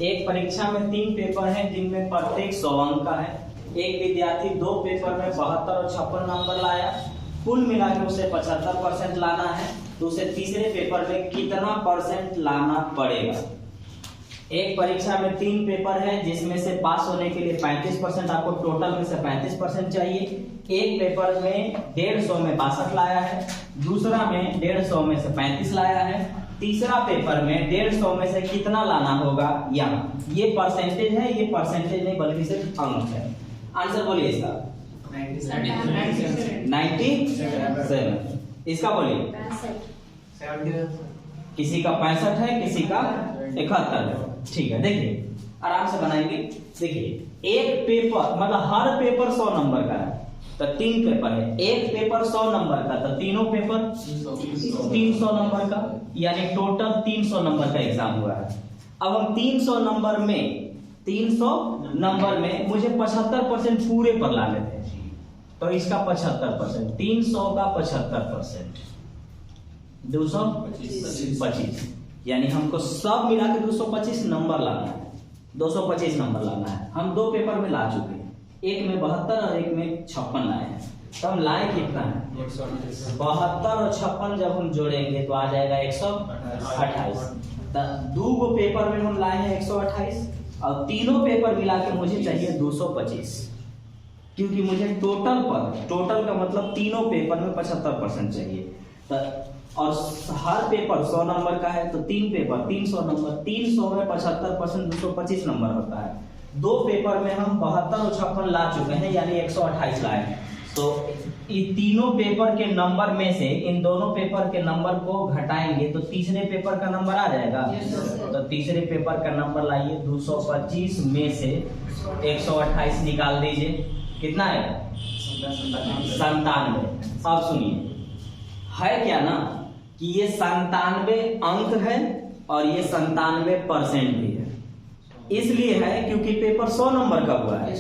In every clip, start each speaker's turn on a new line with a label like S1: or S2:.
S1: एक परीक्षा में 3 पेपर हैं जिनमें प्रत्येक 100 अंक का है। एक विद्यार्थी 2 पेपर में 72 और 56 नंबर लाया, कुल मिला के उसे 75% लाना है, तो उसे तीसरे पेपर में कितना परसेंट लाना पड़ेगा। एक परीक्षा में 3 पेपर है जिसमें से पास होने के लिए 35%, आपको टोटल में से 35% चाहिए। एक पेपर में 150 में 62 लाया है, दूसरा में 150 में से 35 लाया है, तीसरा पेपर में 150 में से कितना लाना होगा। यहाँ ये परसेंटेज है, ये परसेंटेज नहीं बल्कि सिर्फ अंक है। आंसर बोलिए इसका 97। इसका बोलिए किसी का 65 है, किसी का 71 है। ठीक है, देखिए आराम से बनाएंगे। देखिए एक पेपर मतलब हर पेपर 100 नंबर का है, तो 3 पेपर है। एक पेपर 100 नंबर का, तो तीनों पेपर 300 नंबर का, यानी टोटल 300 नंबर का एग्जाम हुआ है। अब हम 300 नंबर में मुझे 75% पूरे पर लाने थे, तो इसका 75%, 300 का 75%, 225, यानी हमको सब मिला के 225 नंबर लाना है। 225 नंबर लाना है। हम 2 पेपर में ला चुके हैं, एक में 72 और एक में 56 लाए हैं। तो हम लाए कितना है 72 और 56 जब हम जोड़ेंगे तो आ जाएगा 128। तो 2 पेपर में हम लाए हैं 128 और तीनों पेपर मिला के मुझे चाहिए 225, क्योंकि मुझे टोटल का मतलब तीनों पेपर में 75% चाहिए। तो और हर पेपर 100 नंबर का है, तो 3 पेपर 300 नंबर, 300 में 75% 225 नंबर होता है। 2 पेपर में हम 72 और 56 ला चुके हैं, यानी 128 लाए हैं। तो इन तीनों पेपर के नंबर में से इन दोनों पेपर के नंबर को घटाएंगे तो तीसरे पेपर का नंबर आ जाएगा। तो तीसरे पेपर का नंबर लाइए, 225 में से 128 निकाल दीजिए, कितना है 97। अब सुनिए, है क्या ना कि ये 97 अंक है और ये 97% भी है। इसलिए है क्योंकि पेपर 100 नंबर का हुआ है,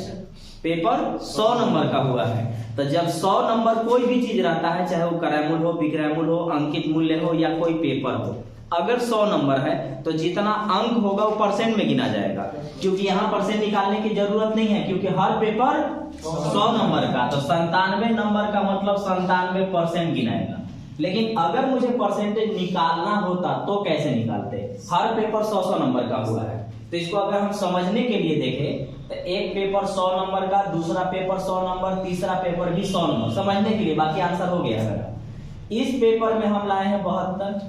S1: पेपर 100 नंबर का हुआ है। तो जब 100 नंबर कोई भी चीज रहता है, चाहे वो क्रैमूल हो, विक्रैमूल हो, अंकित मूल्य हो या कोई पेपर हो, अगर 100 नंबर है तो जितना अंक होगा वो परसेंट में गिना जाएगा, क्योंकि यहाँ परसेंट निकालने की जरूरत नहीं है, क्योंकि हर पेपर 100 नंबर का, तो 97 नंबर का मतलब 97% गिनाएगा। लेकिन अगर मुझे परसेंटेज निकालना होता तो कैसे निकालते। हर पेपर 100 नंबर का हुआ है, तो इसको अगर हम समझने के लिए देखें तो एक पेपर 100 नंबर का, दूसरा पेपर 100 नंबर, तीसरा पेपर भी 100 नंबर, समझने के लिए, बाकी आंसर हो गया है। इस पेपर में हम लाए हैं 72,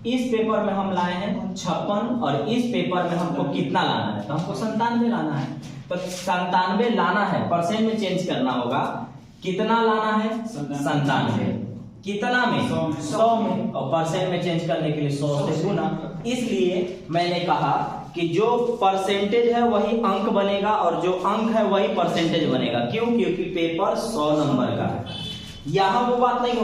S1: इस पेपर में हम लाए हैं 56 और इस पेपर में हमको कितना लाना है, तो हमको 97 लाना है। तो 97 लाना है, परसेंट में चेंज करना होगा। कितना लाना है 97, कितना में 100 में, और परसेंट में चेंज करने के लिए 100 से गुना। इसलिए मैंने कहा कि जो परसेंटेज है वही अंक बनेगा और जो अंक है वही परसेंटेज बनेगा। क्यों? क्योंकि पेपर 100 नंबर का है। यहाँ वो बात नहीं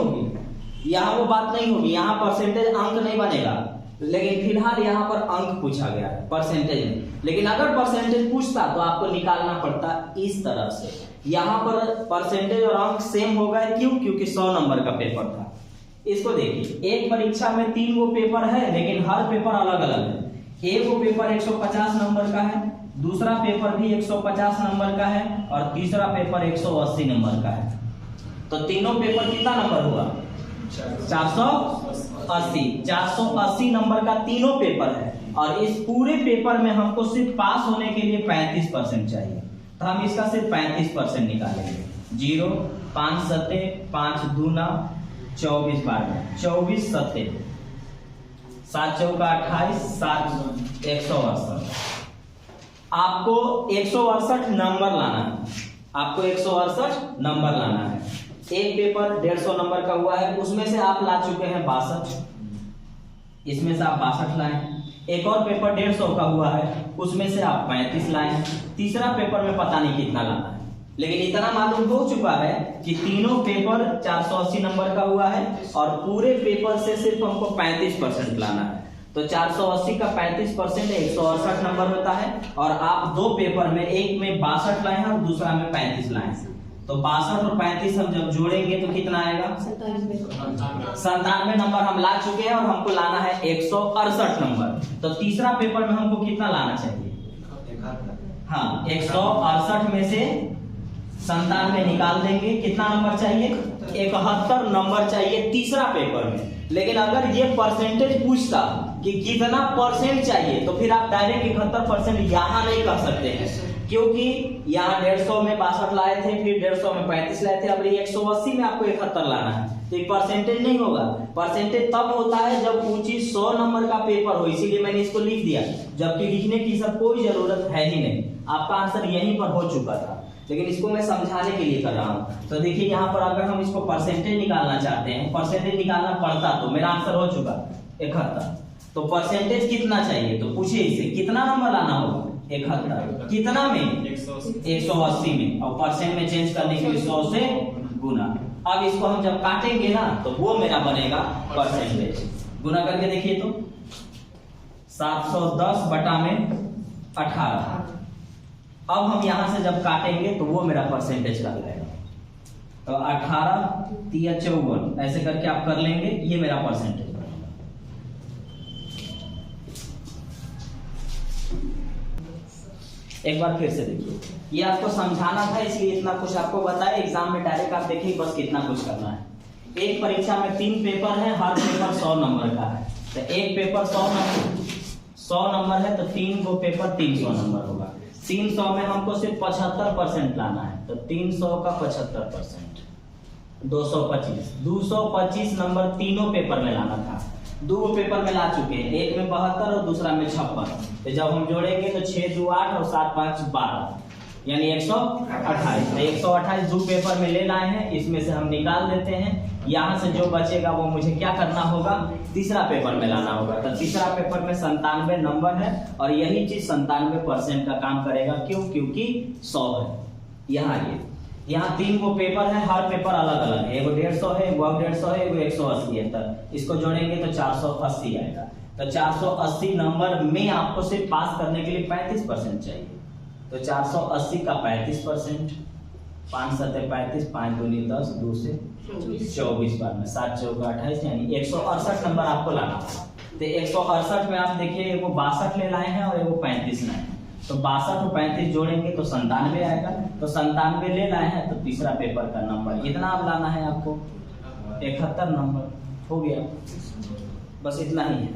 S1: होगी, यहाँ परसेंटेज अंक नहीं बनेगा, लेकिन फिलहाल यहाँ पर अंक पूछा गया है, परसेंटेज नहीं। लेकिन अगर परसेंटेज पूछता तो आपको निकालना पड़ता इस तरह से। यहाँ पर परसेंटेज और अंक सेम हो गए, क्यों? क्योंकि 100 नंबर का पेपर था। इसको देखिए, एक परीक्षा में 3 गो पेपर है, लेकिन हर पेपर अलग अलग है। एक गो पेपर 150 नंबर का है, दूसरा पेपर भी 150 नंबर का है और तीसरा पेपर 180 नंबर का है। तो तीनों पेपर कितना नंबर हुआ 480 नंबर का तीनों पेपर है। और इस पूरे पेपर में हमको सिर्फ पास होने के लिए 35% चाहिए, तो हम इसका सिर्फ 35% निकालेंगे। 0 5 7 5 दूना 24 12 24 7 7 चौका 28 7 168। आपको 168 नंबर लाना है, आपको 168 नंबर लाना है। एक पेपर 150 नंबर का हुआ है, उसमें से आप ला चुके हैं 62, इसमें से आप 62 लाए। एक और पेपर 150 का हुआ है, उसमें से आप 35 लाए। तीसरा पेपर में पता नहीं कितना लाना है, लेकिन इतना मालूम हो चुका है कि तीनों पेपर 480 नंबर का हुआ है और पूरे पेपर से सिर्फ हमको 35% लाना है। तो 480 का 35% 168 नंबर होता है। और आप 2 पेपर में, एक में 62 लाए हैं और दूसरा में 35 लाए हैं, तो 62 और 35 हम जब जोड़ेंगे तो कितना आएगा 97 नंबर हम ला चुके हैं और हमको लाना है 168 नंबर। तो तीसरा पेपर में हमको कितना लाना चाहिए हाँ 168 में से 97 निकाल देंगे, कितना नंबर चाहिए? 71 नंबर चाहिए तीसरा पेपर में। लेकिन अगर ये परसेंटेज पूछता कि कितना परसेंट चाहिए तो फिर आप डायरेक्ट 71% यहाँ नहीं कर सकते हैं, क्योंकि यहाँ 150 में 62 लाए थे, फिर 150 में 35 लाए थे, अब ये 180 में आपको 71 लाना है, तो ये परसेंटेज नहीं होगा। परसेंटेज तब होता है जब पूछी 100 नंबर का पेपर हो, इसीलिए मैंने इसको लिख दिया, जबकि लिखने की सब कोई जरूरत है ही नहीं, आपका आंसर यहीं पर हो चुका था, लेकिन इसको मैं समझाने के लिए कर रहा हूँ। तो देखिए यहाँ पर अगर हम इसको परसेंटेज निकालना चाहते हैं, परसेंटेज निकालना पड़ता तो मेरा आंसर हो चुका 71, तो परसेंटेज कितना चाहिए तो पूछिए इसे कितना नंबर लाना होगा? 71 कितना में? 180 में, और परसेंट में चेंज करने के लिए 100 से गुना। अब इसको हम जब काटेंगे ना तो वो मेरा बनेगा परसेंटेज। गुना करके देखिए तो 710 बटा में 18। अब हम यहां से जब काटेंगे तो वो मेरा परसेंटेज कर लेगा, तो 18 3 54 ऐसे करके आप कर लेंगे, ये मेरा परसेंटेज बनेगा। एक बार फिर से देखिए, ये आपको समझाना था इसलिए इतना कुछ आपको बताया, एग्जाम में डायरेक्ट आप देखिए बस कितना कुछ करना है। एक परीक्षा में 3 पेपर है, हर पेपर 100 नंबर का है, तो एक पेपर 100 नंबर है, तो 3 गो पेपर 300 नंबर होगा। 300 में हमको सिर्फ 75% लाना है, तो 300 का 75% 225 नंबर तीनों पेपर में लाना था, 2 पेपर में ला चुके हैं, एक में 72 और दूसरा में 56, तो जब हम जोड़ेंगे तो 6 2 8 और 7 5 12 यानी 128। 128 2 पेपर में ले लाए हैं, इसमें से हम निकाल देते हैं, यहाँ से जो बचेगा वो मुझे क्या करना होगा? तीसरा पेपर में लाना होगा। तो तीसरा पेपर में 97 नंबर है, और यही चीज 97% का काम करेगा। क्यों? क्योंकि 100 है। यहाँ 3 गो पेपर है, हर पेपर अलग अलग है, एगो 150 है, वो 150 है, एगो 180 है, तो इसको जोड़ेंगे तो 480 आएगा। तो 480 नंबर में आपको सिर्फ पास करने के लिए 35% चाहिए, तो 480 का 35%, 5 7 35, 5 2 10, 2 से 24 बार में 7 4 28, यानी 168 नंबर आपको लाना है। तो 168 में आप देखिए एगो 62 ले लाए हैं और एगो 35 लाए हैं, तो 62 और 35 जोड़ेंगे तो 97 आएगा, तो 97 ले लाए हैं, तो तीसरा पेपर का नंबर इतना आप लाना है आपको 71 नंबर हो गया, बस इतना ही है।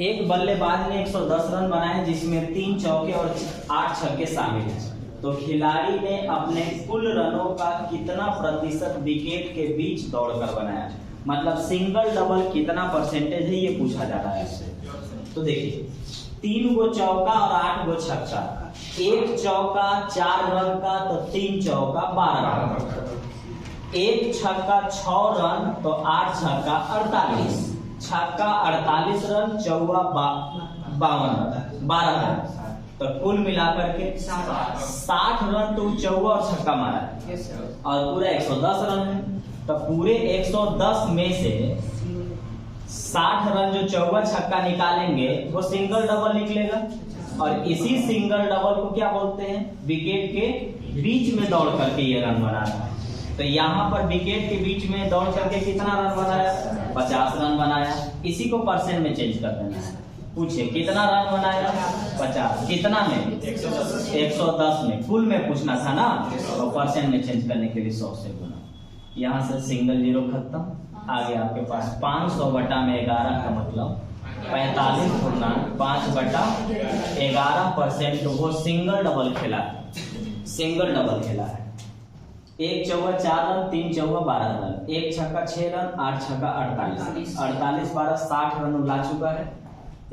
S1: एक बल्लेबाज ने 110 रन बनाए जिसमें 3 चौके और 8 छक्के शामिल हैं, तो खिलाड़ी ने अपने कुल रनों का कितना प्रतिशत विकेट के बीच दौड़कर बनाया? मतलब सिंगल डबल कितना परसेंटेज है ये पूछा जा रहा है इससे। तो देखिए 3 गो चौका और 8 गो छक्का, एक चौका 4 रन का तो 3 चौका 12 रन, एक छक्का 6 रन तो 8 छक्का 48, छक्का 48 रन, चौवा 12 रन, तो कुल मिलाकर के 60 रन तो चौवा और छक्का मारा है, और पूरा 110 रन है, तो पूरे 110 में से 60 रन जो चौवा छक्का निकालेंगे वो सिंगल डबल निकलेगा, और इसी सिंगल डबल को क्या बोलते हैं? विकेट के बीच में दौड़ करके ये रन बना रहा है। तो यहाँ पर विकेट के बीच में दौड़ करके कितना रन बनाया? 50 रन बनाया। इसी को परसेंट में चेंज कर देना है। पूछिए कितना रन बनाया? 50। कितना में? 110 में। कुल में पूछना था ना, तो परसेंट में चेंज करने के लिए 100 से गुना। यहाँ से सिंगल जीरो खत्म। आगे आपके पास 500 बटा में 11 का मतलब 45.5/11%। वो सिंगल डबल खेला है, सिंगल डबल खेला है। एक चौवा 4 रन, 3 चौवा 12 रन, एक छक्का 6 रन, 8 छक्का 48, 48 12 60 रन ला चुका है।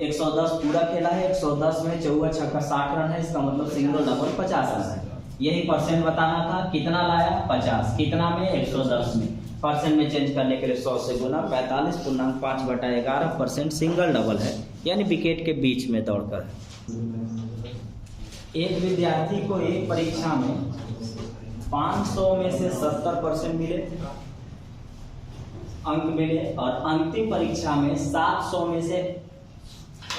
S1: 110 पूरा खेला है, 110 में चौवा छक्का 60 रन है, इसका मतलब सिंगल डबल 50 रन है। यही परसेंट बताना था। कितना लाया? 50। कितना में? 110 में। परसेंट में चेंज करने के लिए 100 से गुना 45.5/11% सिंगल डबल है, यानी विकेट के बीच में दौड़कर। एक विद्यार्थी को एक परीक्षा में 500 में से 70% मिले अंक मिले, और अंतिम परीक्षा में 700 में से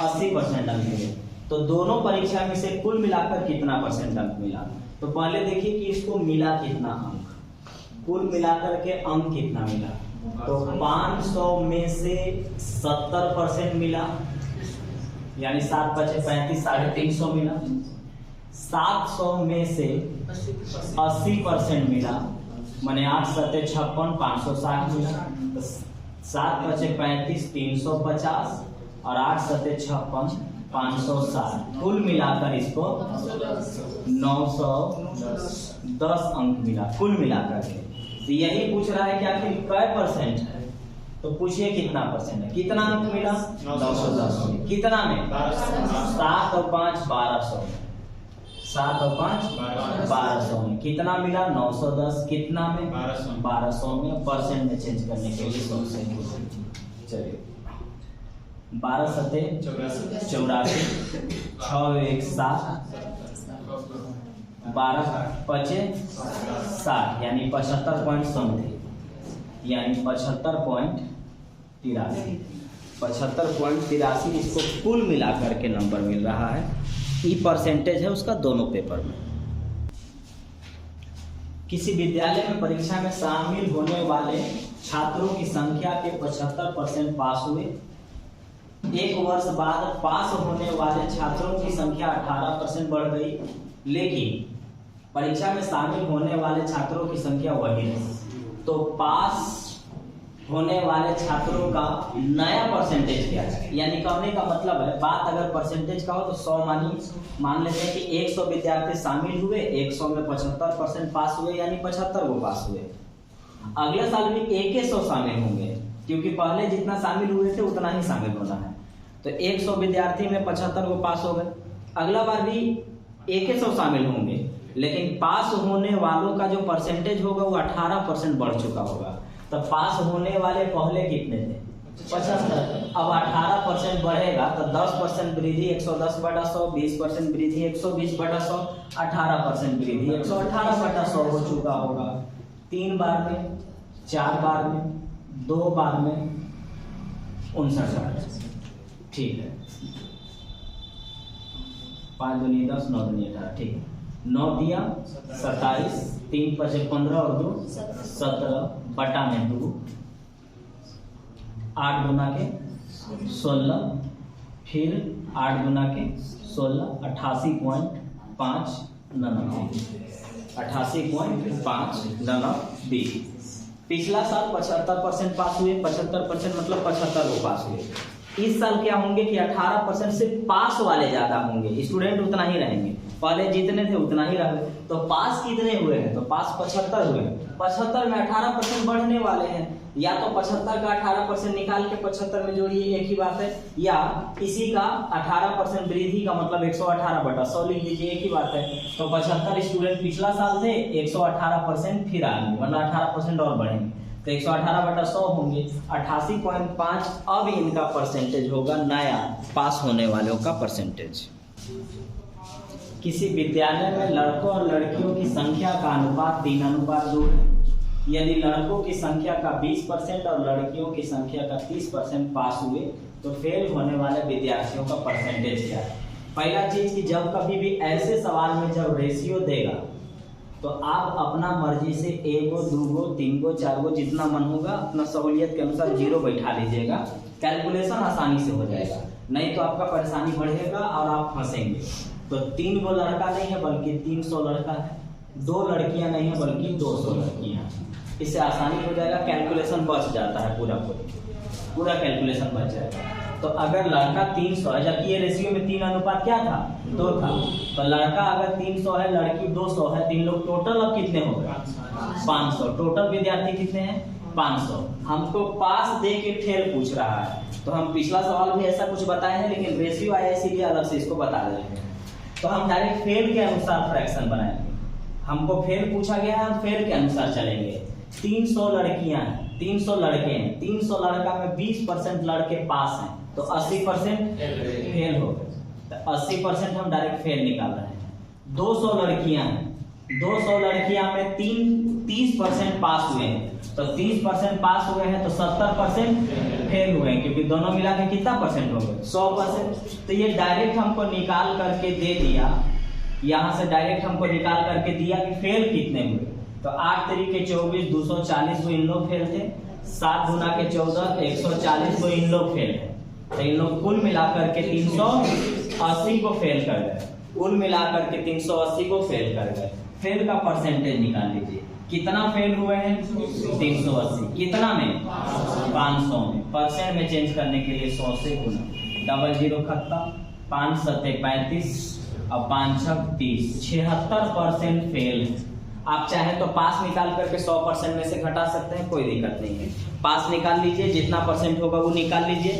S1: 80% अंक मिले, तो दोनों परीक्षा में से कुल मिलाकर कितना परसेंट अंक मिला? तो पहले देखिए कि इसको मिला कितना अंक, कुल मिलाकर के अंक कितना मिला। तो 500 में से 70% मिला, यानी 7 बचे 35, 350 मिला। 700 में से 80% मिला, माने 8 सत्ते 56, 560 मिला। तो 7 बचे 35, 350 और 8 सत्ते 56, 560। कुल मिलाकर इसको 910 अंक मिला कुल मिलाकर के। तो यही पूछ रहा है कि आखिर कै परसेंट है, तो पूछिए कितना परसेंट है। कितना अंक मिला? 910। कितना में? 7 और 5 1200 में। 7 और 5 1200 में। कितना मिला? 910। कितना में? 1200 में। परसेंट में चेंज करने के लिए 100 से चलिए 12 सत्ते 84, 6 1 7, 12 पचे 60, यानी 75 पॉइंट समथिंग, यानी 75.83। 75.83 इसको कुल मिलाकर के नंबर मिल रहा है। ई परसेंटेज है उसका दोनों पेपर में। किसी विद्यालय में परीक्षा में शामिल होने वाले छात्रों की संख्या के 75% पास हुए। एक वर्ष बाद पास होने वाले छात्रों की संख्या 18% बढ़ गई, लेकिन परीक्षा में शामिल होने वाले छात्रों की संख्या वही रही। तो पास होने वाले छात्रों का नया परसेंटेज क्या है? यानी कहने का मतलब है, बात अगर परसेंटेज का हो तो 100 मान लेते हैं कि 100 विद्यार्थी शामिल हुए, 100 में 75% पास हुए, यानी 75 वो पास हुए। अगले साल भी 100 शामिल होंगे, क्योंकि पहले जितना शामिल हुए थे उतना ही शामिल होना है। तो 100 विद्यार्थी में 75 वो पास हो गए। अगला बार भी 100 शामिल होंगे, लेकिन पास होने वालों का जो परसेंटेज होगा वो 18% बढ़ चुका होगा। तो पास होने वाले पहले कितने थे? 75। अब 18% बढ़ेगा तो 10% वृद्धि 110/100, 20% वृद्धि 120/100, 18% वृद्धि 118/100 हो चुका होगा। 3 बार में, 4 बार में, 2 बार में 59 बार। ठीक है, 5 दूनी 10, 9 दूनी 18। ठीक है, 9 दिया 27, 3 पचे 15 और 2 17 बटा में 2, 8 गुना के 16, फिर 8 गुना के 16, 88.599। 88.599। पिछला साल 75% पास हुए, 75% मतलब 75 वो पास हुए। इस साल क्या होंगे कि 18% से पास वाले ज्यादा होंगे, स्टूडेंट उतना ही रहेंगे, पहले जितने थे उतना ही रहे। तो पास कितने हुए हैं? तो पास 75 हुए। 75 में 18% बढ़ने वाले हैं, या तो 75 का 18% निकाल के 75 में जोड़िए, एक ही बात है, या इसी का 18% वृद्धि का मतलब 118/100 लिख लीजिए, एक ही बात है। तो 75 स्टूडेंट पिछला साल थे, 118% फिर आएंगे, मतलब 18% और बढ़ेंगे, तो 118/100 होंगे। 88.5 अब इनका परसेंटेज होगा, नया पास होने वालों का परसेंटेज। किसी विद्यालय में लड़कों और लड़कियों की संख्या का अनुपात 3:2 है। यदि लड़कों की संख्या का 20% और लड़कियों की संख्या का 30% पास हुए, तो फेल होने वाले विद्यार्थियों का परसेंटेज क्या है? पहला चीज कि जब कभी भी ऐसे सवाल में जब रेशियो देगा, तो आप अपना मर्जी से 1 गो 2 गो 3 गो 4 गो जितना मन होगा अपना सहूलियत के अनुसार 0 बैठा लीजिएगा, कैलकुलेशन आसानी से हो जाएगा। नहीं तो आपका परेशानी बढ़ेगा और आप फंसेंगे। तो 3 गो लड़का नहीं है बल्कि 300 लड़का है, 2 लड़कियां नहीं है बल्कि 200 लड़कियां। इससे आसानी हो जाएगा, कैलकुलेशन बच जाता है, पूरा कैलकुलेशन बच जाएगा। तो अगर लड़का 300 है, जबकि ये रेशियो में 3 अनुपात क्या था? 2 था। तो लड़का अगर 300 है, लड़की 200 है, 3 लोग टोटल अब कितने हो गए? 500। टोटल विद्यार्थी कितने हैं? 500। हमको पास दे के फेल पूछ रहा है, तो हम पिछला सवाल भी ऐसा कुछ बताए हैं, लेकिन रेशियो आया इसीलिए अलग से इसको बता रहे हैं। तो हम डायरेक्ट फेल के अनुसार फ्रैक्शन बनाएंगे। हमको फेल पूछा गया है, हम फेल के अनुसार चलेंगे। 300 लड़कियां हैं, 300 लड़के हैं, 300 लड़का में 20% लड़के पास हैं, तो 80% फेल हो गए। तो 80% हम डायरेक्ट फेल निकाल रहे हैं। 200 लड़कियां हैं, 200 लड़कियां में 30% पास हुए हैं, तो 30% पास हुए हैं, तो 70% फेल हुए हैं, क्योंकि दोनों मिला के कितना परसेंट हो गए? 100%। तो ये डायरेक्ट हमको निकाल करके दे दिया, यहाँ से डायरेक्ट हमको निकाल करके दिया कि फेल कितने हुए। तो 8 तरीके 24, 240 इन लोग फेल थे, 7 गुना के 14 140 को इन लोग फेल है, तो इन लोग कुल मिलाकर के 380 को फेल कर गए, कुल मिलाकर के 380 को फेल कर गए। फेल का परसेंटेज निकाल लीजिए, कितना फेल हुए हैं 380, कितना में 500 में, परसेंट में चेंज करने के लिए 100 से गुना, डबल जीरो खत्म, 5 सत्ते 35 और 5 छक 30, 76% फेल है। आप चाहे तो पास निकाल करके 100% में से घटा सकते हैं, कोई दिक्कत नहीं है। पास निकाल लीजिए, जितना परसेंट होगा वो निकाल लीजिए।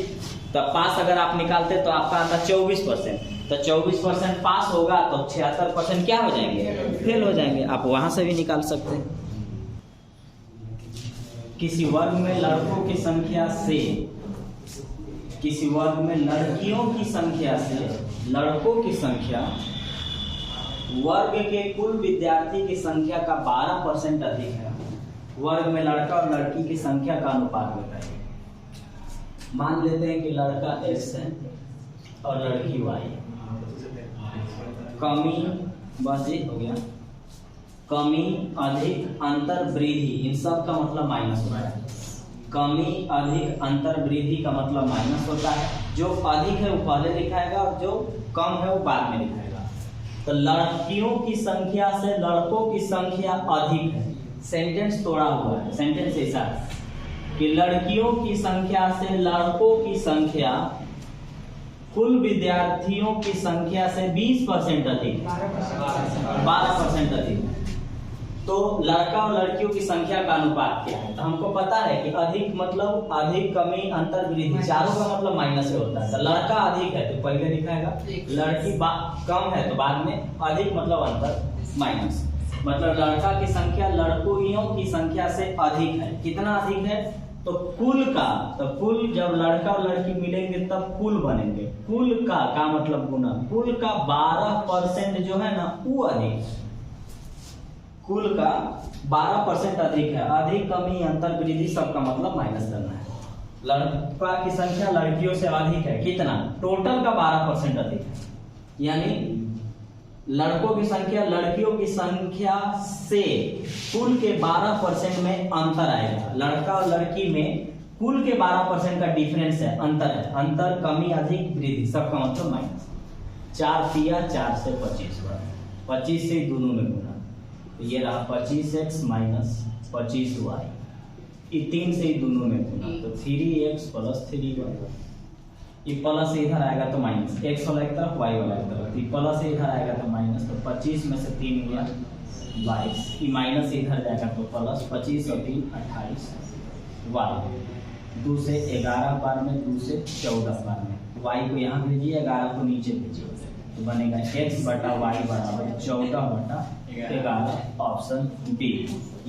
S1: तो पास अगर आप निकालते तो आपका आता 24%, तो 24% पास होगा तो 76% क्या हो जाएंगे, फेल हो जाएंगे। आप वहां से भी निकाल सकते हैं। किसी वर्ग में लड़कों की संख्या से, किसी वर्ग में लड़कियों की संख्या से लड़कों की संख्या वर्ग के कुल विद्यार्थी की संख्या का 12% अधिक है। वर्ग में लड़का और लड़की की संख्या का अनुपात बताइए। मान लेते हैं कि लड़का x है और लड़की y है। कमी, बस ये हो गया, कमी अधिक अंतर वृद्धि, इन सब का मतलब माइनस होता है। कमी अधिक अंतर वृद्धि का मतलब माइनस होता है। जो अधिक है वो पहले लिखाएगा और जो कम है वो बाद में लिखाएगा। तो लड़कियों की संख्या से लड़कों की संख्या अधिक है। सेंटेंस तोड़ा हुआ है, सेंटेंस ऐसा है कि लड़कियों की संख्या से लड़कों की संख्या कुल विद्यार्थियों की संख्या से 20% अधिक, 12% अधिक। तो लड़का और लड़कियों की संख्या का अनुपात क्या है? तो हमको पता है कि अधिक मतलब अधिक, कमी, अंतर, वृद्धि, चारों का मतलब माइनस से होता है। तो लड़का अधिक है तो पहले लिखाएगा, लड़की कम है तो बाद में, अधिक मतलब अंतर, माइनस मतलब लड़का की संख्या लड़कियों की संख्या से अधिक है। कितना अधिक है? तो कुल का, तो कुल जब लड़का और लड़की मिलेंगे तब कुल बनेंगे। कुल का मतलब गुना, कुल का 12% जो है ना वो अधिक है। कुल का 12% अधिक है। अधिक, कमी, अंतर, वृद्धि सबका मतलब माइनस करना है। लड़का की संख्या लड़कियों से अधिक है, कितना? टोटल का 12% अधिक है। यानी लड़कों की संख्या लड़कियों की संख्या से कुल के 12% में अंतर आएगा। लड़का और लड़की में कुल के 12% का डिफरेंस है, अंतर है। अंतर, कमी, अधिक, वृद्धि सबका मतलब माइनस। 4 तिया 4 से 25 हुआ, 25 से दोनों में गुना, तो ये रहा 25x माइनस 25y। ये 3 से दोनों में गुना, तो 3x प्लस 3y। ये प्लस इधर आएगा तो माइनस, x वाला एक तरफ y वाला एक तरफ, ये प्लस इधर आएगा तो माइनस, तो 25 में से 3 गया 22, ये माइनस इधर जाएगा तो प्लस, 25 और 3 28 y। 2 से 11 बार में, 2 से 14 बार में, y को यहाँ भेजिए, 11 को नीचे भेजिए, तो बनेगा x बटा y बराबर 14 बटा 11, ऑप्शन बी,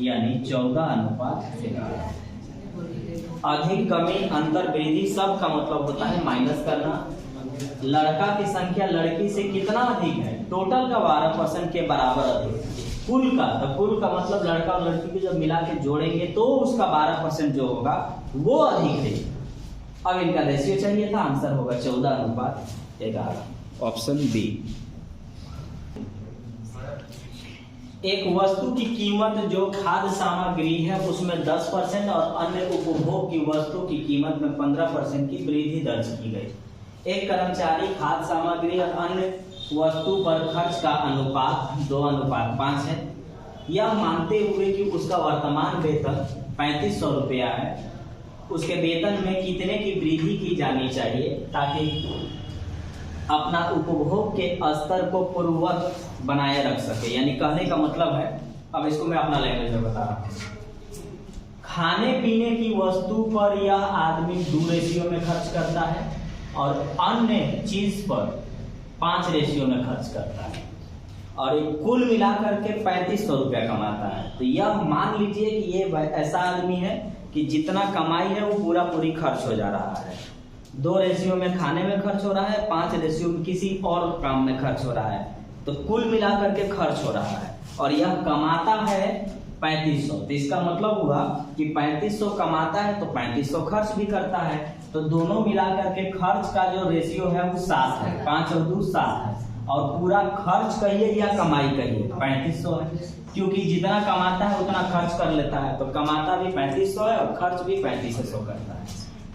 S1: यानी 14:11। अधिक, कमी, अंतर, वृद्धि सब का मतलब होता है माइनस करना। लड़का की संख्या लड़की से कितना अधिक है? टोटल का 12% के बराबर अधिक। कुल का, तो कुल का मतलब लड़का और लड़की को जब मिला के जोड़ेंगे तो उसका 12% जो होगा वो अधिक है। अब इनका रेशियो चाहिए था, आंसर होगा 14:11, ऑप्शन बी। एक वस्तु की कीमत जो खाद्य सामग्री है उसमें 10% और अन्य उपभोग की वस्तु की कीमत में 15% की वृद्धि दर्ज की गई। एक कर्मचारी खाद्य सामग्री और अन्य वस्तु पर खर्च का अनुपात 2:5 है। यह मानते हुए कि उसका वर्तमान वेतन 3500 रुपया है, उसके वेतन में कितने की वृद्धि की जानी चाहिए ताकि अपना उपभोग के स्तर को पूर्ववत बनाए रख सके। यानी कहने का मतलब है, अब इसको मैं अपना लैंग्वेज में बता रहा हूँ। खाने पीने की वस्तु पर यह आदमी 2 रेशियो में खर्च करता है और अन्य चीज पर 5 रेशियो में खर्च करता है, और ये कुल मिलाकर के 3500 रुपया कमाता है। तो यह मान लीजिए कि ये ऐसा आदमी है कि जितना कमाई है वो पूरा पूरी खर्च हो जा रहा है। 2 रेशियो में खाने में खर्च हो रहा है, 5 रेशियो में किसी और काम में खर्च हो रहा है, तो कुल मिलाकर के खर्च हो रहा है। और यह कमाता है 3500, तो इसका मतलब हुआ कि 3500 कमाता है तो 3500 खर्च भी करता है। तो दोनों मिलाकर के खर्च का जो रेशियो है वो 7 है, 5 और 2 7 है। और पूरा खर्च कहिए या कमाई कहिए 3500 है, क्योंकि जितना कमाता है उतना खर्च कर लेता है, तो कमाता भी 3500 है और खर्च भी 3500 करता है।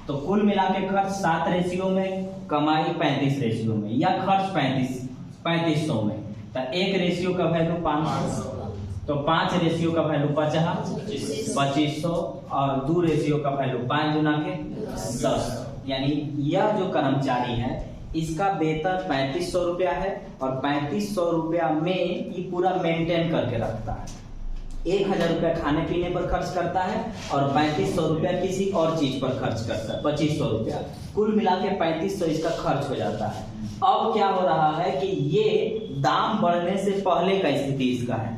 S1: तो कुल मिला के खर्च 7 रेशियो में, कमाई 35 रेशियो में, या खर्च 3500 में, तो एक रेशियो का वैल्यू 500, तो 5 रेशियो का वैल्यू 2500 और 2 रेशियो का वैल्यू 5 गुना के 10। यानी यह जो कर्मचारी है इसका वेतन 3500 रुपया है और 3500 रुपया में ये पूरा मेंटेन करके रखता है। 1000 रुपया खाने पीने पर खर्च करता है और 3500 रुपया किसी और चीज पर खर्च करता है, 2500 रुपया, कुल मिला के 3500 इसका खर्च हो जाता है। अब क्या हो रहा है कि ये दाम बढ़ने से पहले का स्थिति इसका है,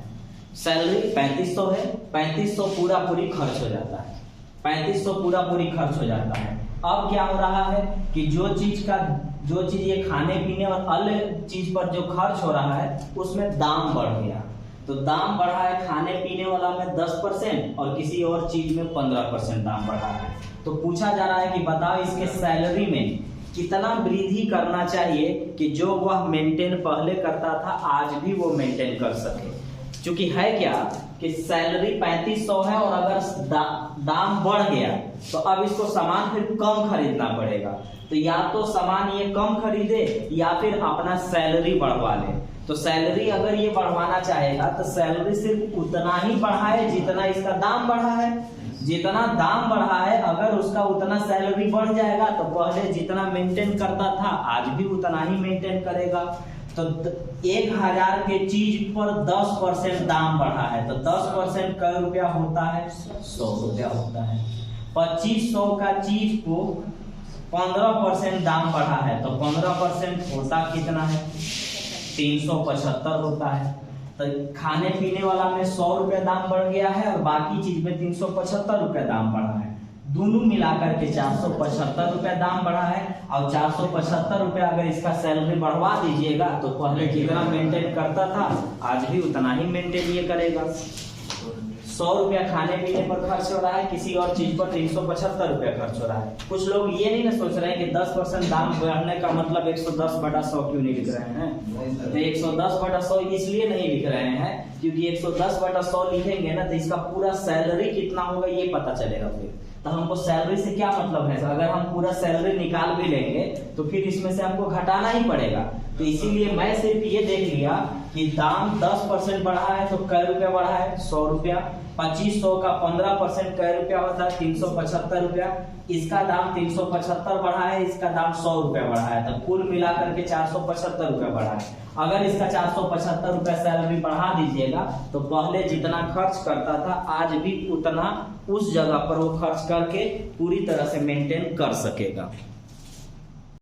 S1: सैलरी 3500 है, 3500 पूरा पूरी खर्च हो जाता है, 3500 पूरा पूरी खर्च हो जाता है। अब क्या हो रहा है कि जो चीज ये खाने पीने और अन्य चीज पर जो खर्च हो रहा है उसमें दाम बढ़ गया, तो दाम बढ़ा है खाने पीने वाला में 10% और किसी और चीज में 15% दाम बढ़ा है। तो पूछा जा रहा है कि बताओ इसके सैलरी में कितना वृद्धि करना चाहिए कि जो वह मेंटेन पहले करता था आज भी वो मेंटेन कर सके। क्योंकि है क्या कि सैलरी 3500 है और अगर दाम बढ़ गया तो अब इसको सामान फिर कम खरीदना पड़ेगा, तो या तो सामान ये कम खरीदे या फिर अपना सैलरी बढ़वा ले। तो सैलरी अगर ये बढ़वाना चाहेगा तो सैलरी सिर्फ उतना ही बढ़ाए जितना इसका दाम बढ़ा है, जितना दाम बढ़ा है अगर उसका उतना सैलरी बढ़ जाएगा तो पहले जितना मेंटेन करता था आज भी उतना ही मेंटेन करेगा। तो 1000 के चीज पर 10% दाम बढ़ा है तो 10% कै रुपया होता है, 100 रुपया होता है। 2500 का चीज को 15% दाम बढ़ा है तो 15% होता कितना है, 375 होता है। तो खाने पीने वाला में 100 रुपया दाम बढ़ गया है और बाकी चीज में 375 रुपया दाम बढ़ा है, दोनों मिलाकर के 475 रुपया दाम बढ़ा है। और 475 रुपया अगर इसका सैलरी बढ़वा दीजिएगा तो पहले जितना मेंटेन करता था आज भी उतना ही मेंटेन ये करेगा। 100 रुपया खाने पीने पर खर्च हो रहा है, किसी और चीज पर 375 रुपया खर्च हो रहा है। कुछ लोग ये नहीं ना सोच रहे हैं कि 10% दाम बढ़ने का मतलब 110/100 क्यों नहीं लिख रहे हैं। तो 110/100 इसलिए नहीं लिख रहे हैं क्योंकि 110/100 लिखेंगे ना तो इसका पूरा सैलरी कितना होगा ये पता चलेगा। फिर तो हमको सैलरी से क्या मतलब है, अगर हम पूरा सैलरी निकाल भी लेंगे तो फिर इसमें से हमको घटाना ही पड़ेगा। तो इसीलिए मैं सिर्फ ये देख लिया कि दाम 10% बढ़ा है तो कै रुपया बढ़ा है, 100 रुपया। 2500 का 15% कै रुपया होता है, 375 रुपया। इसका दाम 375 बढ़ा है, इसका दाम 100 रुपया बढ़ा है, तो कुल मिलाकर के 475 रुपया बढ़ा है। अगर इसका 475 रुपया सैलरी बढ़ा दीजिएगा तो पहले जितना खर्च करता था आज भी उतना उस जगह पर वो खर्च करके पूरी तरह से मेंटेन कर सकेगा।